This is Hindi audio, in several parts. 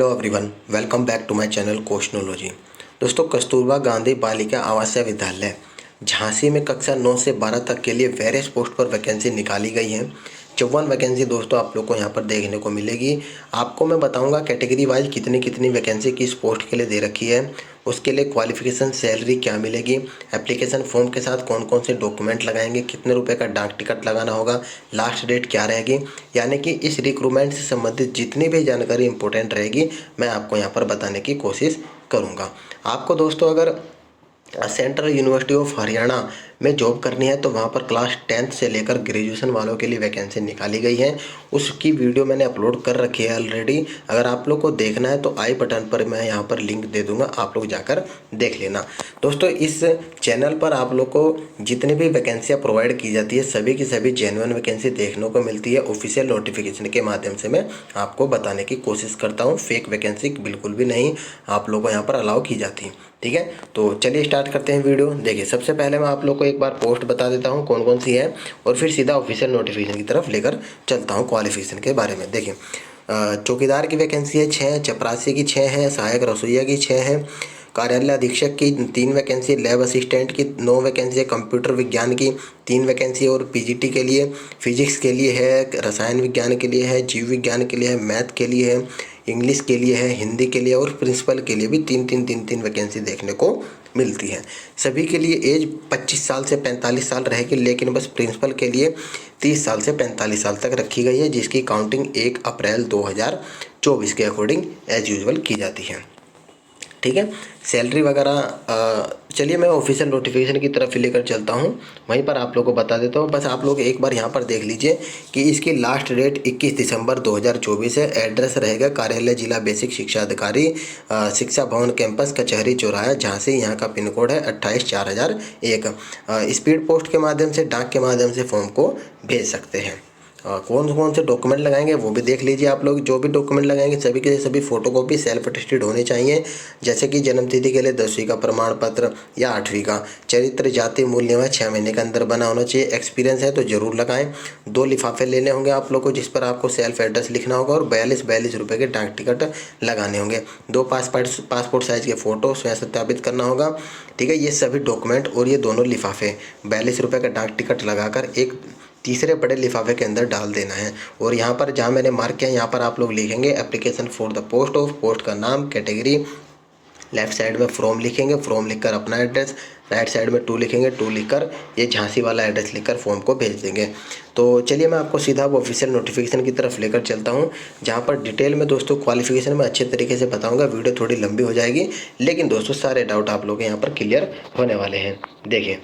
Hello everyone, welcome back to my channel questionology. दोस्तों, कस्तूरबा गांधी बालिका आवासीय विद्यालय झांसी में कक्षा 9 से 12 तक के लिए वेरियस पोस्ट पर वैकेंसी निकाली गई है। 54 वैकेंसी दोस्तों आप लोग को यहाँ पर देखने को मिलेगी। आपको मैं बताऊंगा कैटेगरी वाइज कितनी कितनी वैकेंसी किस पोस्ट के लिए दे रखी है, उसके लिए क्वालिफिकेशन, सैलरी क्या मिलेगी, एप्लीकेशन फॉर्म के साथ कौन कौन से डॉक्यूमेंट लगाएंगे, कितने रुपए का डाक टिकट लगाना होगा, लास्ट डेट क्या रहेगी। यानी कि इस रिक्रूटमेंट से संबंधित जितनी भी जानकारी इंपॉर्टेंट रहेगी मैं आपको यहाँ पर बताने की कोशिश करूँगा। आपको दोस्तों अगर सेंट्रल यूनिवर्सिटी ऑफ हरियाणा में जॉब करनी है तो वहाँ पर क्लास 10th से लेकर ग्रेजुएशन वालों के लिए वैकेंसी निकाली गई है। उसकी वीडियो मैंने अपलोड कर रखी है ऑलरेडी। अगर आप लोग को देखना है तो आई बटन पर मैं यहाँ पर लिंक दे दूंगा, आप लोग जाकर देख लेना। दोस्तों, इस चैनल पर आप लोग को जितनी भी वैकेंसियाँ प्रोवाइड की जाती है सभी की सभी जेन्युइन वैकेंसी देखने को मिलती है। ऑफिशियल नोटिफिकेशन के माध्यम से मैं आपको बताने की कोशिश करता हूँ। फेक वैकेंसी बिल्कुल भी नहीं आप लोगों को यहाँ पर अलाउ की जाती है। ठीक है, तो चलिए स्टार्ट करते हैं वीडियो। देखिए, सबसे पहले मैं आप लोग को एक बार पोस्ट बता देता हूँ कौन कौन सी है और फिर सीधा ऑफिशियल नोटिफिकेशन की तरफ लेकर चलता हूँ क्वालिफिकेशन के बारे में। देखिए, चौकीदार की वैकेंसी है 6, चपरासी की 6 है, सहायक रसोइया की 6 है, कार्यालय अधीक्षक की 3 वैकेंसी, लैब असिस्टेंट की 9 वैकेंसी है, कंप्यूटर विज्ञान की 3 वैकेंसी और पीजीटी के लिए, फिजिक्स के लिए है, रसायन विज्ञान के लिए है, जीव विज्ञान के लिए है, मैथ के लिए है, इंग्लिश के लिए है, हिंदी के लिए और प्रिंसिपल के लिए भी 3 वैकेंसी देखने को मिलती है। सभी के लिए एज 25 साल से 45 साल रहेगी, लेकिन बस प्रिंसिपल के लिए 30 साल से 45 साल तक रखी गई है, जिसकी काउंटिंग 1 अप्रैल 2024 के अकॉर्डिंग एज यूजुअल की जाती है। ठीक है, सैलरी वगैरह चलिए मैं ऑफिशियल नोटिफिकेशन की तरफ लेकर चलता हूँ, वहीं पर आप लोगों को बता देता हूँ। बस आप लोग एक बार यहाँ पर देख लीजिए कि इसकी लास्ट डेट 21 दिसंबर 2024 है। एड्रेस रहेगा कार्यालय जिला बेसिक शिक्षा अधिकारी, शिक्षा भवन कैंपस, कचहरी चौराहा, झांसी। यहाँ का पिन कोड है 284001। स्पीड पोस्ट के माध्यम से, डाक के माध्यम से फॉर्म को भेज सकते हैं। कौन कौन से डॉक्यूमेंट लगाएंगे वो भी देख लीजिए आप लोग। जो भी डॉक्यूमेंट लगाएंगे सभी के सभी फोटोकॉपी सेल्फ अटेस्टेड होने चाहिए, जैसे कि जन्मतिथि के लिए 10वीं का प्रमाण पत्र या 8वीं का, चरित्र जाति मूल निवास 6 महीने के अंदर बना होना चाहिए। एक्सपीरियंस है तो जरूर लगाएं। 2 लिफाफे लेने होंगे आप लोग को जिस पर आपको सेल्फ एड्रेस लिखना होगा और 42 रुपये के डाक टिकट लगाने होंगे। 2 पासपोर्ट साइज के फ़ोटो स्वयं सत्यापित करना होगा। ठीक है, ये सभी डॉक्यूमेंट और ये दोनों लिफाफे 42 रुपये का डाक टिकट लगाकर एक तीसरे बड़े लिफाफे के अंदर डाल देना है। और यहाँ पर जहाँ मैंने मार्क किया यहाँ पर आप लोग लिखेंगे application for the post of, post का नाम, कैटेगरी, लेफ्ट साइड में फ्रॉम लिखेंगे, फ्रॉम लिखकर अपना एड्रेस, राइट साइड में टू लिखेंगे, टू लिखकर ये झांसी वाला एड्रेस लिखकर फॉर्म को भेज देंगे। तो चलिए मैं आपको सीधा वो ऑफिशियल नोटिफिकेशन की तरफ लेकर चलता हूँ, जहाँ पर डिटेल में दोस्तों क्वालिफिकेशन में अच्छे तरीके से बताऊँगा। वीडियो थोड़ी लंबी हो जाएगी, लेकिन दोस्तों सारे डाउट आप लोग यहाँ पर क्लियर होने वाले हैं। देखिए,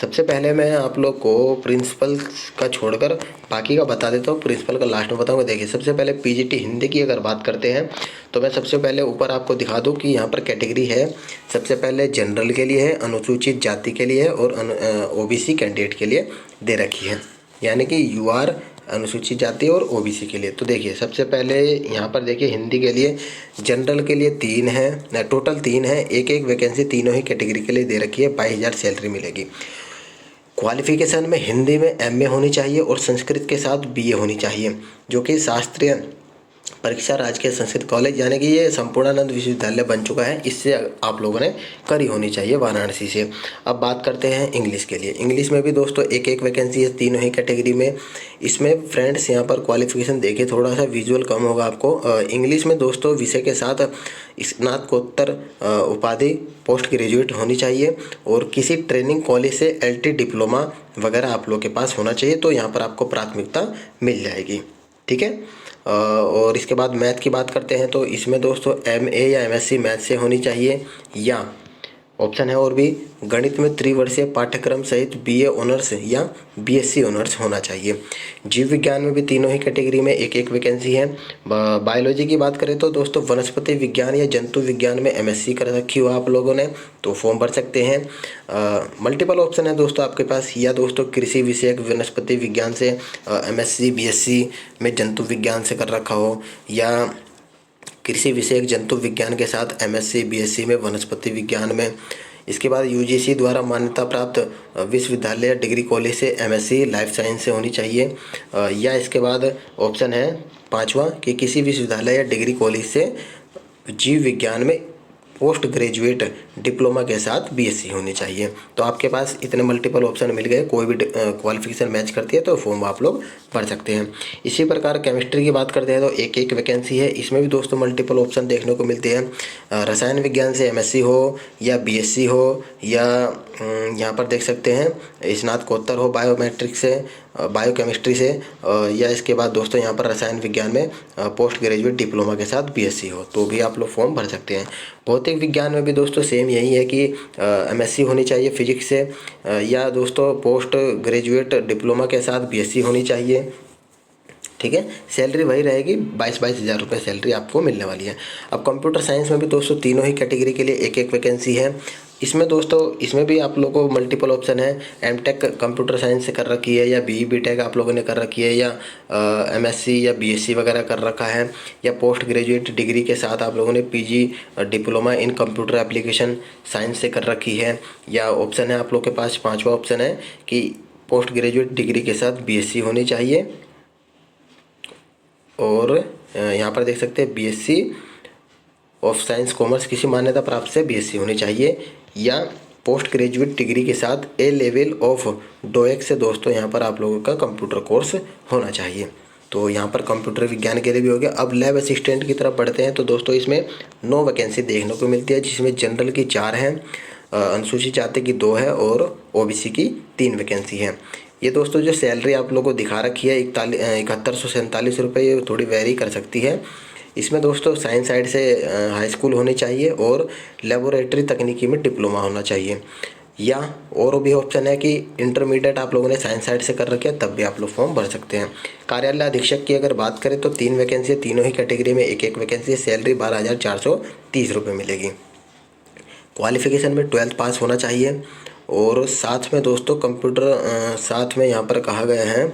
सबसे पहले मैं आप लोग को प्रिंसिपल का छोड़कर बाकी का बता देता हूँ, प्रिंसिपल का लास्ट में बताऊँगा। देखिए, सबसे पहले पीजीटी हिंदी की अगर बात करते हैं तो मैं सबसे पहले ऊपर आपको दिखा दूँ कि यहाँ पर कैटेगरी है। सबसे पहले जनरल के लिए है, अनुसूचित जाति के लिए है और ओबीसी कैंडिडेट के लिए दे रखी है, यानी कि यूआर अनुसूचित जाति और ओबीसी के लिए। तो देखिए, सबसे पहले यहाँ पर देखिए हिंदी के लिए, जनरल के लिए 3 है, टोटल 3 है, एक वैकेंसी तीनों ही कैटेगरी के लिए दे रखी है। 22,000 सैलरी मिलेगी। क्वालिफिकेशन में हिंदी में एमए होनी चाहिए और संस्कृत के साथ बीए होनी चाहिए, जो कि शास्त्रीय परीक्षा राजकीय संस्कृत कॉलेज यानी कि ये संपूर्णानंद विश्वविद्यालय बन चुका है, इससे आप लोगों ने करी होनी चाहिए वाराणसी से। अब बात करते हैं इंग्लिश के लिए। इंग्लिश में भी दोस्तों एक वैकेंसी है तीनों ही कैटेगरी में। इसमें फ्रेंड्स यहाँ पर क्वालिफिकेशन देखिए, थोड़ा सा विजुअल कम होगा आपको। इंग्लिश में दोस्तों विषय के साथ स्नातकोत्तर उपाधि पोस्ट ग्रेजुएट होनी चाहिए और किसी ट्रेनिंग कॉलेज से एलटी डिप्लोमा वगैरह आप लोग के पास होना चाहिए, तो यहाँ पर आपको प्राथमिकता मिल जाएगी। ठीक है, और इसके बाद मैथ की बात करते हैं तो इसमें दोस्तों एमए या एमएससी मैथ से होनी चाहिए, या ऑप्शन है और भी गणित में त्रिवर्षीय पाठ्यक्रम सहित बीए ऑनर्स या बीएससी ऑनर्स होना चाहिए। जीव विज्ञान में भी तीनों ही कैटेगरी में एक वैकेंसी है। बायोलॉजी की बात करें तो दोस्तों वनस्पति विज्ञान या जंतु विज्ञान में एमएससी कर रखी हो आप लोगों ने तो फॉर्म भर सकते हैं। मल्टीपल ऑप्शन है दोस्तों आपके पास, या दोस्तों कृषि विषयक वनस्पति विज्ञान से एमएससी बीएससी में जंतु विज्ञान से कर रखा हो, या कृषि विषयक जंतु विज्ञान के साथ एमएससी बीएससी में वनस्पति विज्ञान में। इसके बाद यूजीसी द्वारा मान्यता प्राप्त विश्वविद्यालय डिग्री कॉलेज से एमएससी लाइफ साइंस से होनी चाहिए, या इसके बाद ऑप्शन है 5वां कि किसी विश्वविद्यालय या डिग्री कॉलेज से जीव विज्ञान में पोस्ट ग्रेजुएट डिप्लोमा के साथ बीएससी होनी चाहिए। तो आपके पास इतने मल्टीपल ऑप्शन मिल गए, कोई भी क्वालिफिकेशन मैच करती है तो फॉर्म आप लोग भर सकते हैं। इसी प्रकार केमिस्ट्री की बात करते हैं तो एक एक वैकेंसी है, इसमें भी दोस्तों मल्टीपल ऑप्शन देखने को मिलते हैं। रसायन विज्ञान से एमएससी हो या बीएससी हो या यहाँ पर देख सकते हैं स्नातकोत्तर हो बायोमेट्रिक से, बायोकेमिस्ट्री से, या इसके बाद दोस्तों यहाँ पर रसायन विज्ञान में पोस्ट ग्रेजुएट डिप्लोमा के साथ बीएससी हो तो भी आप लोग फॉर्म भर सकते हैं। भौतिक विज्ञान में भी दोस्तों सेम यही है कि एमएससी होनी चाहिए फिजिक्स से, या दोस्तों पोस्ट ग्रेजुएट डिप्लोमा के साथ बीएससी होनी चाहिए। ठीक है, सैलरी वही रहेगी, 22-22 हज़ार रुपये सैलरी आपको मिलने वाली है। अब कंप्यूटर साइंस में भी दोस्तों तीनों ही कैटेगरी के लिए एक एक वैकेंसी है। इसमें दोस्तों इसमें भी आप लोगों को मल्टीपल ऑप्शन है। एमटेक कंप्यूटर साइंस से कर रखी है या बीई बीटेक आप लोगों ने कर रखी है या एमएससी या बीएससी वगैरह कर रखा है, या पोस्ट ग्रेजुएट डिग्री के साथ आप लोगों ने PG diploma in computer application science से कर रखी है, या ऑप्शन है आप लोग के पास पाँचवा ऑप्शन है कि पोस्ट ग्रेजुएट डिग्री के साथ बीएससी होनी चाहिए। और यहाँ पर देख सकते हैं बीएससी ऑफ साइंस कॉमर्स किसी मान्यता प्राप्त से बीएससी होनी चाहिए, या पोस्ट ग्रेजुएट डिग्री के साथ ए लेवल ऑफ डोएक से दोस्तों यहाँ पर आप लोगों का कंप्यूटर कोर्स होना चाहिए। तो यहाँ पर कंप्यूटर विज्ञान के लिए भी हो गया। अब लैब असिस्टेंट की तरफ बढ़ते हैं तो दोस्तों इसमें 9 वैकेंसी देखने को मिलती है, जिसमें जनरल की 4 हैं, अनुसूचित जाति की 2 है और ओबीसी की 3 वैकेंसी है। ये दोस्तों जो सैलरी आप लोगों को दिखा रखी है 7147 रुपये, ये थोड़ी वेरी कर सकती है। इसमें दोस्तों साइंस साइड से हाई स्कूल होनी चाहिए और लेबोरेटरी तकनीकी में डिप्लोमा होना चाहिए, या और भी ऑप्शन है कि इंटरमीडिएट आप लोगों ने साइंस साइड से कर रखे हैं तब भी आप लोग फॉर्म भर सकते हैं। कार्यालय अधीक्षक की अगर बात करें तो 3 वैकेंसी है, तीनों ही कैटेगरी में एक एक वैकेंसी है, सैलरी 12,430 रुपये मिलेगी। क्वालिफिकेशन में 12th पास होना चाहिए, और साथ में दोस्तों कंप्यूटर साथ में यहाँ पर कहा गया है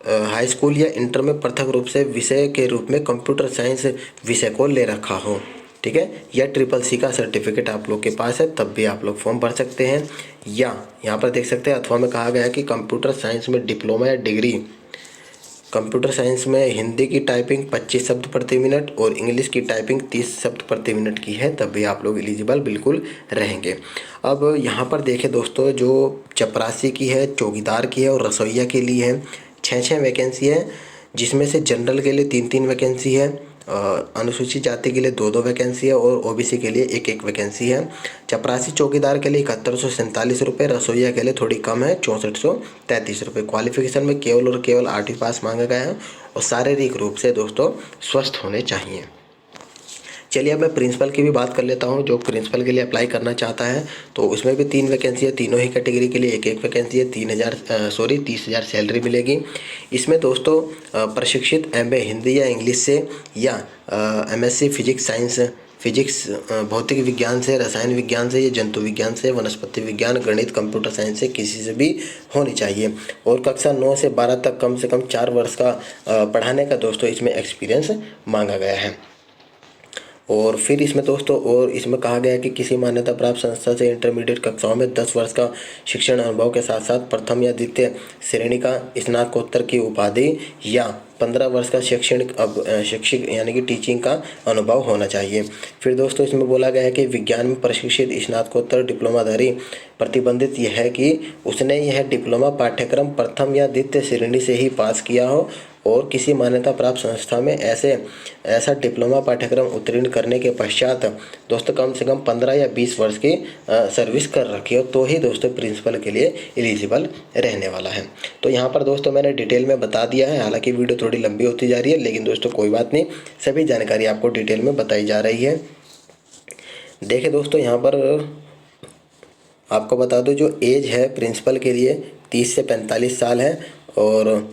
हाई स्कूल या इंटर में पृथक रूप से विषय के रूप में कंप्यूटर साइंस विषय को ले रखा हो। ठीक है, या CCC का सर्टिफिकेट आप लोग के पास है तब भी आप लोग फॉर्म भर सकते हैं। या यहाँ पर देख सकते हैं अथवा में कहा गया है कि कंप्यूटर साइंस में डिप्लोमा या डिग्री, कंप्यूटर साइंस में हिंदी की टाइपिंग 25 शब्द प्रति मिनट और इंग्लिश की टाइपिंग 30 शब्द प्रति मिनट की है तब भी आप लोग एलिजिबल बिल्कुल रहेंगे। अब यहाँ पर देखें दोस्तों, जो चपरासी की है, चौकीदार की है और रसोइया के लिए है 6 वैकेंसी है, जिसमें से जनरल के लिए 3 वैकेंसी है, अनुसूचित जाति के लिए 2 वैकेंसी है और ओबीसी के लिए 1 वैकेंसी है। चपरासी चौकीदार के लिए 7147 रुपये, रसोइया के लिए थोड़ी कम है 6433 रुपये। क्वालिफिकेशन में केवल और केवल 8वीं पास मांगा गया है और शारीरिक रूप से दोस्तों स्वस्थ होने चाहिए। चलिए अब मैं प्रिंसिपल की भी बात कर लेता हूं। जो प्रिंसिपल के लिए अप्लाई करना चाहता है तो उसमें भी 3 वैकेंसी है, तीनों ही कैटेगरी के लिए एक एक वैकेंसी है। 30,000 सैलरी मिलेगी। इसमें दोस्तों प्रशिक्षित MA हिंदी या इंग्लिश से, या MSc फिजिक्स साइंस, फिजिक्स भौतिक विज्ञान से, रसायन विज्ञान से, या जंतु विज्ञान से, वनस्पति विज्ञान, गणित, कंप्यूटर साइंस से किसी से भी होनी चाहिए। और कक्षा 9 से 12 तक कम से कम 4 वर्ष का पढ़ाने का दोस्तों इसमें एक्सपीरियंस मांगा गया है। और फिर इसमें दोस्तों और इसमें कहा गया है कि किसी मान्यता प्राप्त संस्था से इंटरमीडिएट कक्षाओं में 10 वर्ष का शिक्षण अनुभव के साथ साथ प्रथम या द्वितीय श्रेणी का स्नातकोत्तर की उपाधि या 15 वर्ष का शैक्षिक यानी कि टीचिंग का अनुभव होना चाहिए। फिर दोस्तों इसमें बोला गया है कि विज्ञान में प्रशिक्षित स्नातकोत्तर डिप्लोमाधारी प्रतिबंधित यह है कि उसने यह डिप्लोमा पाठ्यक्रम प्रथम या द्वितीय श्रेणी से ही पास किया हो और किसी मान्यता प्राप्त संस्था में ऐसा डिप्लोमा पाठ्यक्रम उत्तीर्ण करने के पश्चात दोस्तों कम से कम 15 या 20 वर्ष की सर्विस कर रखी हो तो ही दोस्तों प्रिंसिपल के लिए एलिजिबल रहने वाला है। तो यहाँ पर दोस्तों मैंने डिटेल में बता दिया है, हालांकि वीडियो थोड़ी लंबी होती जा रही है लेकिन दोस्तों कोई बात नहीं, सभी जानकारी आपको डिटेल में बताई जा रही है। देखिए दोस्तों यहाँ पर आपको बता दो जो एज है प्रिंसिपल के लिए 30 से 45 साल है और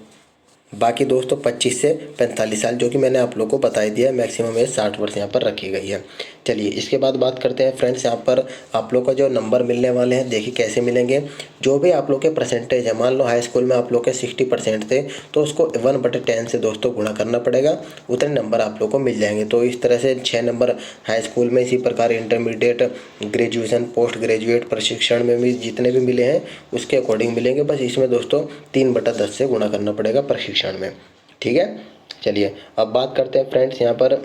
बाकी दोस्तों 25 से 45 साल, जो कि मैंने आप लोगों को बता दिया है। मैक्सिमम एज 60 वर्ष यहाँ पर रखी गई है। चलिए इसके बाद बात करते हैं फ्रेंड्स, यहाँ पर आप लोग का जो नंबर मिलने वाले हैं देखिए कैसे मिलेंगे। जो भी आप लोग के परसेंटेज है, मान लो हाई स्कूल में आप लोग के 60% थे तो उसको 1/10 से दोस्तों गुणा करना पड़ेगा, उतने नंबर आप लोग को मिल जाएंगे। तो इस तरह से 6 नंबर हाई स्कूल में, इसी प्रकार इंटरमीडिएट, ग्रेजुएशन, पोस्ट ग्रेजुएट, प्रशिक्षण में भी जितने भी मिले हैं उसके अकॉर्डिंग मिलेंगे। बस इसमें दोस्तों 3/10 से गुणा करना पड़ेगा प्रशिक्षण में। ठीक है, चलिए अब बात करते हैं फ्रेंड्स यहाँ पर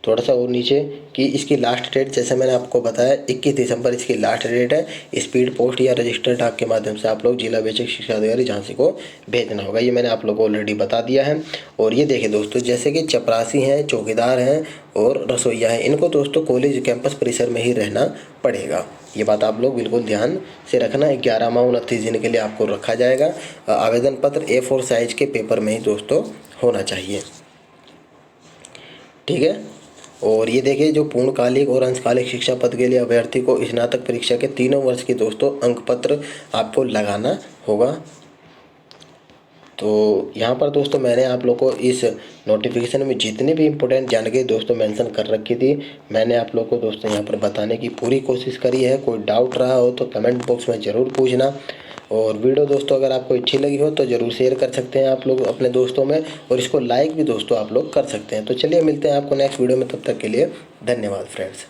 थोड़ा सा और नीचे कि इसकी लास्ट डेट जैसे मैंने आपको बताया 21 दिसंबर इसकी लास्ट डेट है। स्पीड पोस्ट या रजिस्टर्ड डाक के माध्यम से आप लोग जिला बेसिक शिक्षा अधिकारी झांसी को भेजना होगा। ये मैंने आप लोगों को ऑलरेडी बता दिया है। और ये देखिए दोस्तों, जैसे कि चपरासी हैं, चौकीदार हैं और रसोइया हैं, इनको दोस्तों कॉलेज कैंपस परिसर में ही रहना पड़ेगा। ये बात आप लोग बिल्कुल ध्यान से रखना। 11 माह 29 दिन के लिए आपको रखा जाएगा। आवेदन पत्र A4 साइज के पेपर में ही दोस्तों होना चाहिए, ठीक है। और ये देखिए, जो पूर्णकालिक और अंशकालिक शिक्षा पद के लिए अभ्यर्थी को स्नातक परीक्षा के तीनों वर्ष की दोस्तों अंक पत्र आपको लगाना होगा। तो यहाँ पर दोस्तों मैंने आप लोग को इस नोटिफिकेशन में जितनी भी इम्पोर्टेंट जानकारी दोस्तों मेंशन कर रखी थी, मैंने आप लोग को दोस्तों यहाँ पर बताने की पूरी कोशिश करी है। कोई डाउट रहा हो तो कमेंट बॉक्स में ज़रूर पूछना। और वीडियो दोस्तों अगर आपको अच्छी लगी हो तो ज़रूर शेयर कर सकते हैं आप लोग अपने दोस्तों में, और इसको लाइक भी दोस्तों आप लोग कर सकते हैं। तो चलिए मिलते हैं आपको नेक्स्ट वीडियो में, तब तक के लिए धन्यवाद फ्रेंड्स।